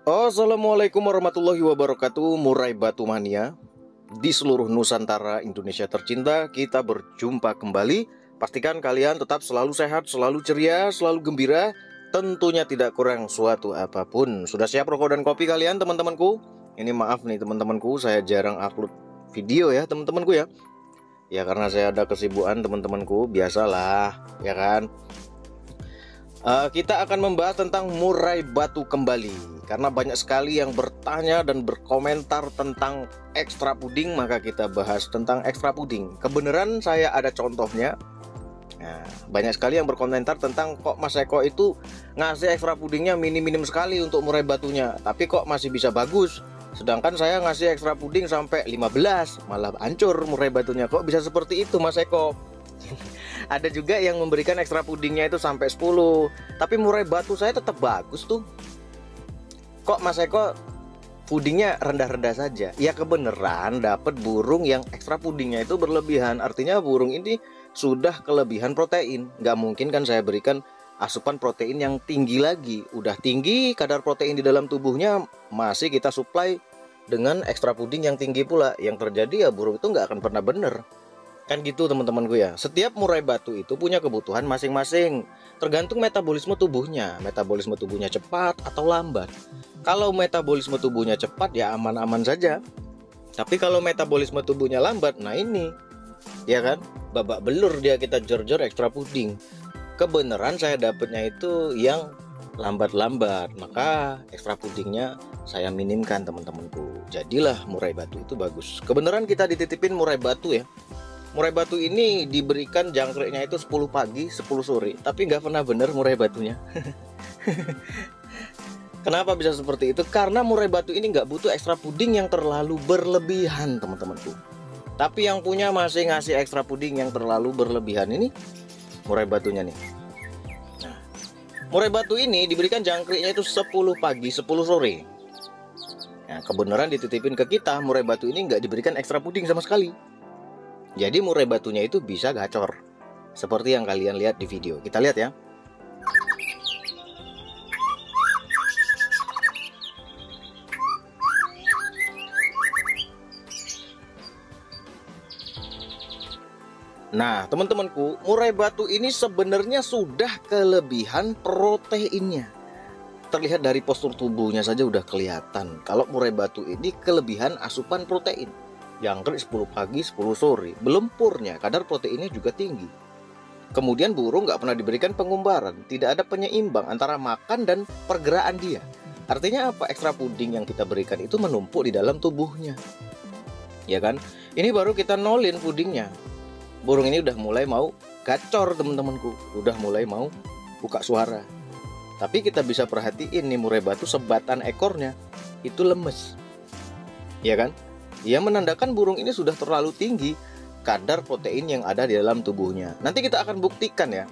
Assalamualaikum warahmatullahi wabarakatuh. Murai Batu Mania di seluruh Nusantara Indonesia tercinta, kita berjumpa kembali. Pastikan kalian tetap selalu sehat, selalu ceria, selalu gembira. Tentunya tidak kurang suatu apapun. Sudah siap rokok dan kopi kalian, teman-temanku? Ini maaf nih teman-temanku, saya jarang upload video ya teman-temanku ya. Ya karena saya ada kesibukan teman-temanku, biasalah ya kan. Kita akan membahas tentang murai batu kembali. Karena banyak sekali yang bertanya dan berkomentar tentang ekstra puding, maka kita bahas tentang ekstra puding. Kebenaran saya ada contohnya. Nah, banyak sekali yang berkomentar tentang kok Mas Eko itu ngasih ekstra pudingnya minim-minim sekali untuk murai batunya, tapi kok masih bisa bagus. Sedangkan saya ngasih ekstra puding sampai 15, malah hancur murai batunya. Kok bisa seperti itu Mas Eko? Ada juga yang memberikan ekstra pudingnya itu sampai 10, tapi murai batu saya tetap bagus tuh. Kok Mas Eko pudingnya rendah-rendah saja? Ya kebenaran dapat burung yang ekstra pudingnya itu berlebihan. Artinya burung ini sudah kelebihan protein. Nggak mungkin kan saya berikan asupan protein yang tinggi lagi. Udah tinggi kadar protein di dalam tubuhnya, masih kita supply dengan ekstra puding yang tinggi pula. Yang terjadi ya burung itu nggak akan pernah bener. Kan gitu teman-temanku ya. Setiap murai batu itu punya kebutuhan masing-masing, tergantung metabolisme tubuhnya. Metabolisme tubuhnya cepat atau lambat. Kalau metabolisme tubuhnya cepat ya aman-aman saja. Tapi kalau metabolisme tubuhnya lambat, nah ini ya kan, babak belur dia, kita jor-jor ekstra puding. Kebenaran saya dapatnya itu yang lambat-lambat, maka ekstra pudingnya saya minimkan teman-temanku. Jadilah murai batu itu bagus. Kebenaran kita dititipin murai batu ya. Murai batu ini diberikan jangkriknya itu 10 pagi 10 sore, tapi nggak pernah bener murai batunya. Kenapa bisa seperti itu? Karena murai batu ini nggak butuh ekstra puding yang terlalu berlebihan teman-temanku. Tapi yang punya masih ngasih ekstra puding yang terlalu berlebihan ini murai batunya nih. Nah, murai batu ini diberikan jangkriknya itu 10 pagi 10 sore. Nah, kebenaran dititipin ke kita murai batu ini nggak diberikan ekstra puding sama sekali. Jadi murai batunya itu bisa gacor, seperti yang kalian lihat di video. Kita lihat ya. Nah teman-temanku, murai batu ini sebenarnya sudah kelebihan proteinnya. Terlihat dari postur tubuhnya saja udah kelihatan kalau murai batu ini kelebihan asupan protein. Jangkrik 10 pagi 10 sore, belum purnya, kadar proteinnya juga tinggi. Kemudian burung nggak pernah diberikan pengumbaran, tidak ada penyeimbang antara makan dan pergerakan dia. Artinya apa? Ekstra puding yang kita berikan itu menumpuk di dalam tubuhnya, ya kan? Ini baru kita nolin pudingnya. Burung ini udah mulai mau gacor teman-temanku, udah mulai mau buka suara. Tapi kita bisa perhatiin nih murai batu sebatan ekornya itu lemes, ya kan? Ia menandakan burung ini sudah terlalu tinggi kadar protein yang ada di dalam tubuhnya. Nanti kita akan buktikan ya.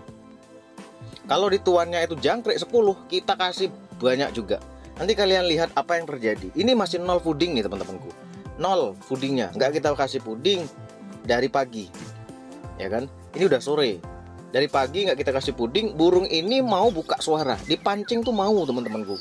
Kalau di tuannya itu jangkrik 10, kita kasih banyak juga. Nanti kalian lihat apa yang terjadi. Ini masih 0 puding nih teman-temanku. 0 pudingnya. Nggak kita kasih puding dari pagi, ya kan? Ini udah sore. Dari pagi nggak kita kasih puding, burung ini mau buka suara. Dipancing tuh mau teman-temanku.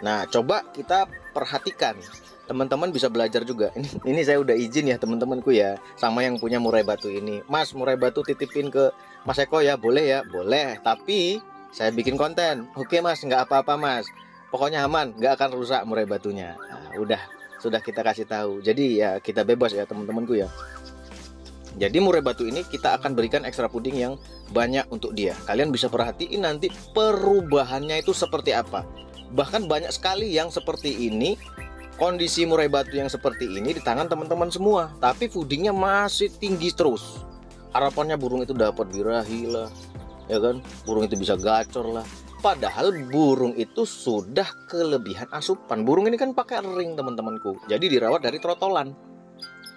Nah coba kita perhatikan. Teman-teman bisa belajar juga. Ini saya udah izin ya teman-temanku ya, sama yang punya murai batu ini. Mas, murai batu titipin ke Mas Eko ya? Boleh ya? Boleh. Tapi saya bikin konten. Oke Mas, nggak apa-apa Mas. Pokoknya aman, nggak akan rusak murai batunya. Nah, sudah kita kasih tahu. Jadi ya kita bebas ya teman-temanku ya. Jadi murai batu ini kita akan berikan ekstra puding yang banyak untuk dia. Kalian bisa perhatiin nanti perubahannya itu seperti apa. Bahkan banyak sekali yang seperti ini. Kondisi murai batu yang seperti ini di tangan teman-teman semua, tapi pudingnya masih tinggi terus. Harapannya burung itu dapat birahi lah, ya kan? Burung itu bisa gacor lah. Padahal burung itu sudah kelebihan asupan. Burung ini kan pakai ring teman-temanku, jadi dirawat dari trotolan,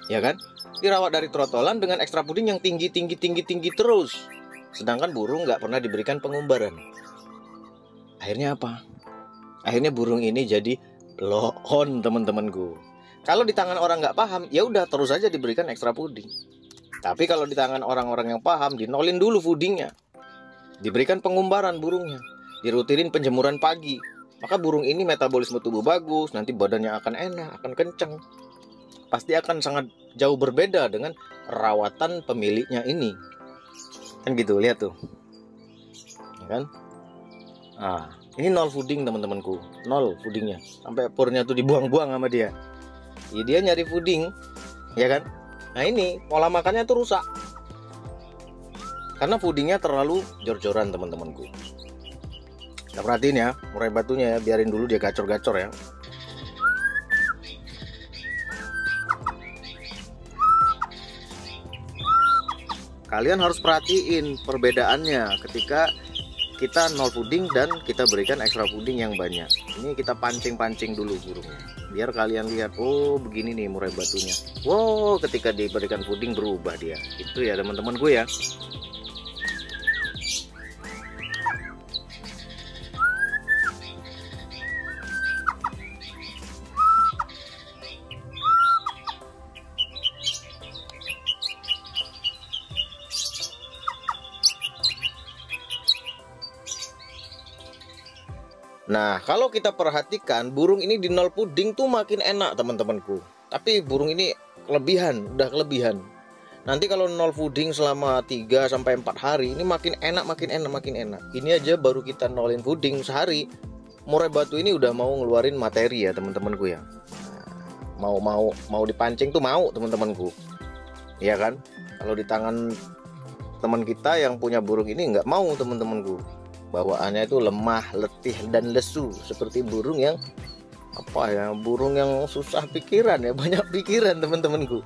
ya kan? Dirawat dari trotolan dengan ekstra puding yang tinggi terus. Sedangkan burung nggak pernah diberikan pengumbaran. Akhirnya apa? Akhirnya burung ini jadi lohon teman-temanku. Kalau di tangan orang nggak paham, ya udah terus aja diberikan ekstra puding. Tapi kalau di tangan orang-orang yang paham, dinolin dulu pudingnya, diberikan pengumbaran burungnya, dirutinin penjemuran pagi, maka burung ini metabolisme tubuh bagus, nanti badannya akan enak, akan kenceng. Pasti akan sangat jauh berbeda dengan rawatan pemiliknya ini. Kan gitu, lihat tuh. Ya kan? Ah, ini nol fooding teman-temanku. Nol foodingnya. Sampai purnya tuh dibuang-buang sama dia. Ya, dia nyari fooding, ya kan? Nah ini pola makannya tuh rusak. Karena foodingnya terlalu jor-joran teman-temanku. Kita perhatiin ya, murai batunya ya, biarin dulu dia gacor-gacor ya. Kalian harus perhatiin perbedaannya ketika kita nol fooding dan kita berikan ekstra fooding yang banyak. Ini kita pancing-pancing dulu burungnya, biar kalian lihat, oh begini nih murai batunya. Wow, ketika diberikan fooding berubah dia. Itu ya teman-temanku ya. Nah, kalau kita perhatikan burung ini di nol puding tuh makin enak teman-temanku. Tapi burung ini kelebihan, udah kelebihan. Nanti kalau nol puding selama 3 sampai 4 hari ini makin enak, makin enak, makin enak. Ini aja baru kita nolin puding sehari, murai batu ini udah mau ngeluarin materi ya teman-temanku ya. Nah, mau dipancing tuh mau teman-temanku. Iya kan? Kalau di tangan teman kita yang punya burung ini nggak mau teman-temanku. Bawaannya itu lemah, letih, dan lesu seperti burung yang burung yang susah pikiran ya, banyak pikiran teman-temanku.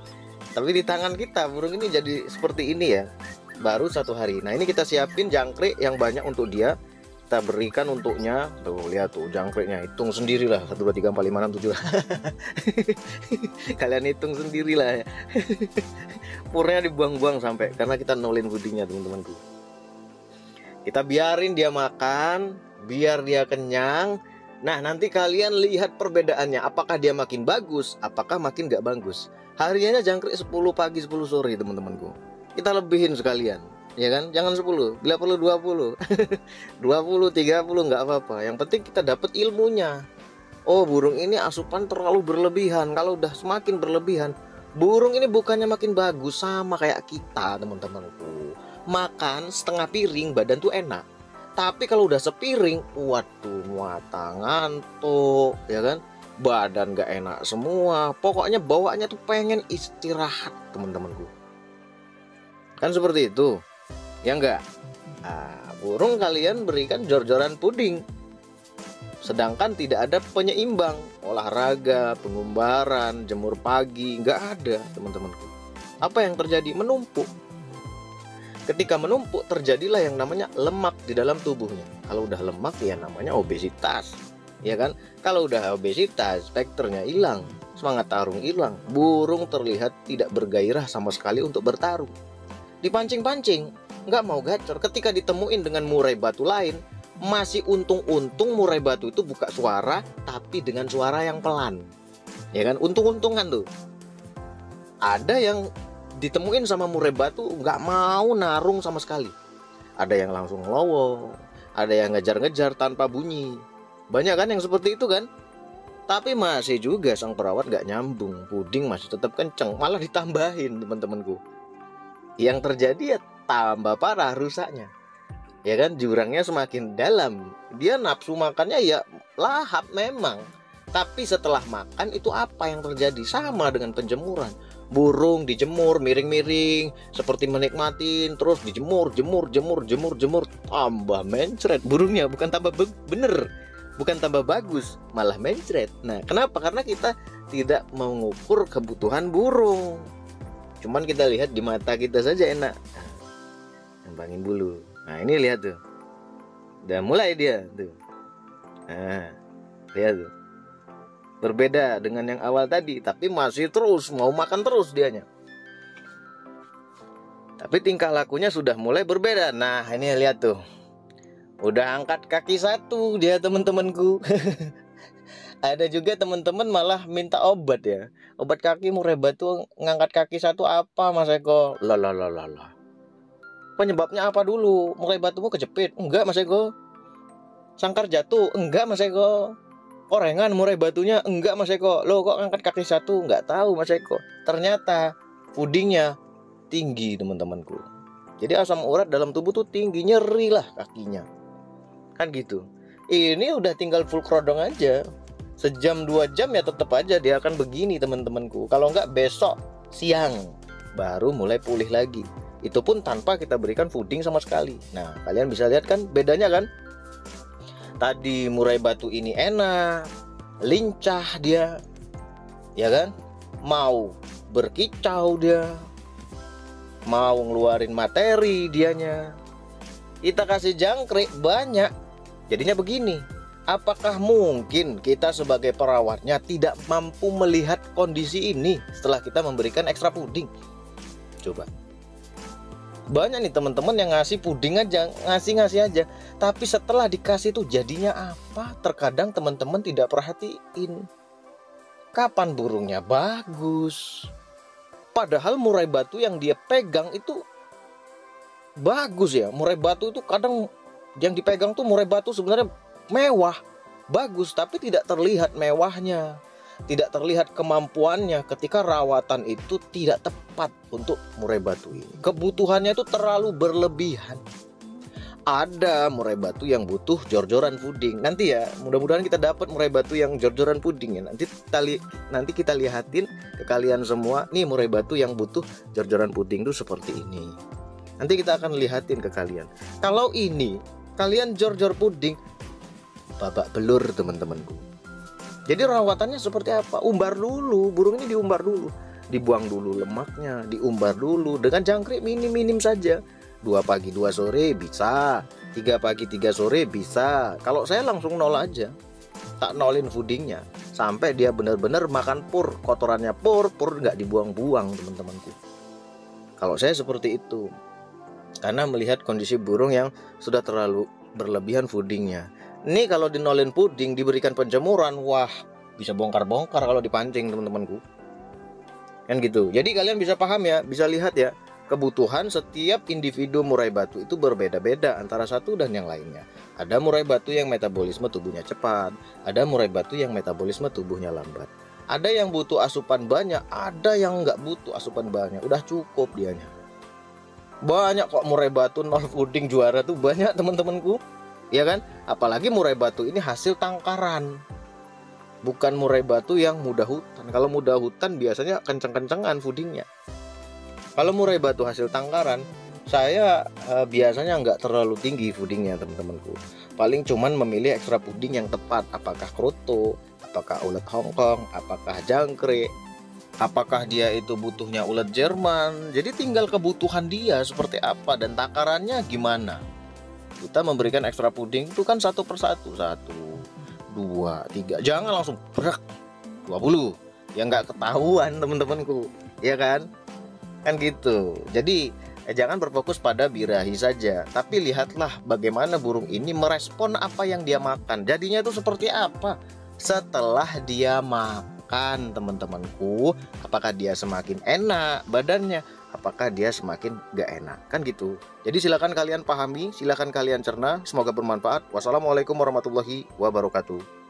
Tapi di tangan kita burung ini jadi seperti ini ya, baru 1 hari. Nah ini kita siapin jangkrik yang banyak untuk dia, kita berikan untuknya. Tuh lihat tuh jangkriknya, hitung sendirilah 1 2 3 4 5 6 7. Kalian hitung sendirilah ya. Purnya dibuang-buang sampai, karena kita nolin foodingnya teman-temanku. Kita biarin dia makan, biar dia kenyang. Nah nanti kalian lihat perbedaannya, apakah dia makin bagus, apakah makin gak bagus. Hariannya jangkrik 10 pagi 10 sore teman-temanku. Kita lebihin sekalian, ya kan? Jangan 10, bila perlu 20 20, 30 nggak apa-apa. Yang penting kita dapat ilmunya. Oh burung ini asupan terlalu berlebihan. Kalau udah semakin berlebihan, burung ini bukannya makin bagus, sama kayak kita teman-temanku. Makan setengah piring badan tuh enak, tapi kalau udah sepiring, waduh muatan ngantuk, ya kan, badan gak enak semua. Pokoknya bawaannya tuh pengen istirahat teman-temanku. Kan seperti itu, ya enggak? Nah, burung kalian berikan jor-joran puding, sedangkan tidak ada penyeimbang, olahraga, pengumbaran, jemur pagi, nggak ada teman-temanku. Apa yang terjadi? Menumpuk. Ketika menumpuk terjadilah yang namanya lemak di dalam tubuhnya. Kalau udah lemak ya namanya obesitas, ya kan? Kalau udah obesitas, spekternya hilang, semangat tarung hilang, burung terlihat tidak bergairah sama sekali untuk bertarung. Dipancing-pancing, nggak mau gacor. Ketika ditemuin dengan murai batu lain, masih untung-untung murai batu itu buka suara, tapi dengan suara yang pelan, ya kan? Untung-untungan tuh. Ada yang ditemuin sama murai batu nggak mau narung sama sekali. Ada yang langsung lowo, ada yang ngejar-ngejar tanpa bunyi. Banyak kan yang seperti itu kan? Tapi masih juga sang perawat nggak nyambung, puding masih tetap kenceng, malah ditambahin teman-temanku. Yang terjadi ya tambah parah rusaknya, ya kan? Jurangnya semakin dalam. Dia nafsu makannya ya lahap memang, tapi setelah makan itu apa yang terjadi? Sama dengan penjemuran. Burung dijemur miring-miring seperti menikmatin, terus dijemur, jemur, tambah mencret burungnya, bukan tambah bener, bukan tambah bagus, malah mencret. Nah kenapa? Karena kita tidak mengukur kebutuhan burung, cuman kita lihat di mata kita saja enak. Ngembangin bulu. Nah ini lihat tuh, udah mulai dia tuh. Nah lihat tuh, berbeda dengan yang awal tadi, tapi masih terus mau makan terus dianya. Tapi tingkah lakunya sudah mulai berbeda. Nah ini lihat tuh, udah angkat kaki 1 dia teman-temanku. Ada juga teman-teman malah minta obat ya, obat kaki murai batu. Ngangkat kaki 1 apa Mas Eko? Lah. Penyebabnya apa dulu? Murai batumu kejepit? Enggak Mas Eko, Sangkar jatuh? Enggak Mas Eko. Korengan murai batunya? Enggak Mas Eko. Loh kok angkat kaki satu? Enggak tahu Mas Eko. Ternyata pudingnya tinggi teman-temanku. Jadi asam urat dalam tubuh tuh tinggi, nyeri lah kakinya. Kan gitu. Ini udah tinggal full kerodong aja. Sejam 2 jam ya tetap aja dia akan begini teman-temanku. Kalau enggak besok siang baru mulai pulih lagi. Itu pun tanpa kita berikan puding sama sekali. Nah kalian bisa lihat kan bedanya kan. Tadi murai batu ini enak, lincah dia, ya kan? Mau berkicau dia, mau ngeluarin materi dianya. Kita kasih jangkrik banyak. Jadinya begini, apakah mungkin kita sebagai perawatnya tidak mampu melihat kondisi ini setelah kita memberikan ekstra puding? Coba. Banyak nih teman-teman yang ngasih puding aja, ngasih aja, tapi setelah dikasih tuh jadinya apa? Terkadang teman-teman tidak perhatiin kapan burungnya bagus, padahal murai batu yang dia pegang itu bagus ya. Murai batu itu kadang yang dipegang tuh murai batu sebenarnya mewah, bagus, tapi tidak terlihat mewahnya, tidak terlihat kemampuannya ketika rawatan itu tidak tepat untuk murai batu ini. Kebutuhannya itu terlalu berlebihan. Ada murai batu yang butuh jor-joran puding. Nanti ya, mudah-mudahan kita dapat murai batu yang jor-joran puding ya. Nanti kita lihatin ke kalian semua. Nih murai batu yang butuh jor-joran puding itu seperti ini. Nanti kita akan lihatin ke kalian. Kalau ini kalian jor-jor puding, babak belur teman-temanku. Jadi rawatannya seperti apa? Umbar dulu, burung ini diumbar dulu, dibuang dulu lemaknya, diumbar dulu dengan jangkrik minim-minim saja. 2 pagi 2 sore bisa, 3 pagi 3 sore bisa. Kalau saya langsung nol aja, tak nolin pudingnya sampai dia benar-benar makan pur, kotorannya pur nggak dibuang-buang teman-temanku. Kalau saya seperti itu, karena melihat kondisi burung yang sudah terlalu berlebihan pudingnya. Ini kalau dinolin puding, diberikan penjemuran, wah bisa bongkar-bongkar kalau dipancing teman-temanku. Kan gitu. Jadi kalian bisa paham ya, bisa lihat ya, kebutuhan setiap individu murai batu itu berbeda-beda antara satu dan yang lainnya. Ada murai batu yang metabolisme tubuhnya cepat, ada murai batu yang metabolisme tubuhnya lambat. Ada yang butuh asupan banyak, ada yang nggak butuh asupan banyak, udah cukup dianya. Banyak kok murai batu nol puding juara tuh banyak teman-temanku. Ya kan? Apalagi murai batu ini hasil tangkaran, bukan murai batu yang mudah hutan. Kalau mudah hutan biasanya kenceng-kencengan pudingnya. Kalau murai batu hasil tangkaran, saya biasanya nggak terlalu tinggi pudingnya teman-temanku. Paling cuman memilih ekstra puding yang tepat. Apakah kroto, apakah ulet Hongkong, apakah jangkrik, apakah dia itu butuhnya ulet Jerman. Jadi tinggal kebutuhan dia seperti apa dan takarannya gimana. Kita memberikan ekstra puding itu kan satu persatu, 1, 2, 3. Jangan langsung berak 20. Ya nggak ketahuan teman-temanku, ya kan? Kan gitu. Jadi jangan berfokus pada birahi saja, tapi lihatlah bagaimana burung ini merespon apa yang dia makan. Jadinya itu seperti apa setelah dia makan teman-temanku. Apakah dia semakin enak badannya, apakah dia semakin gak enak, kan gitu. Jadi silakan kalian pahami, silakan kalian cerna. Semoga bermanfaat. Wassalamualaikum warahmatullahi wabarakatuh.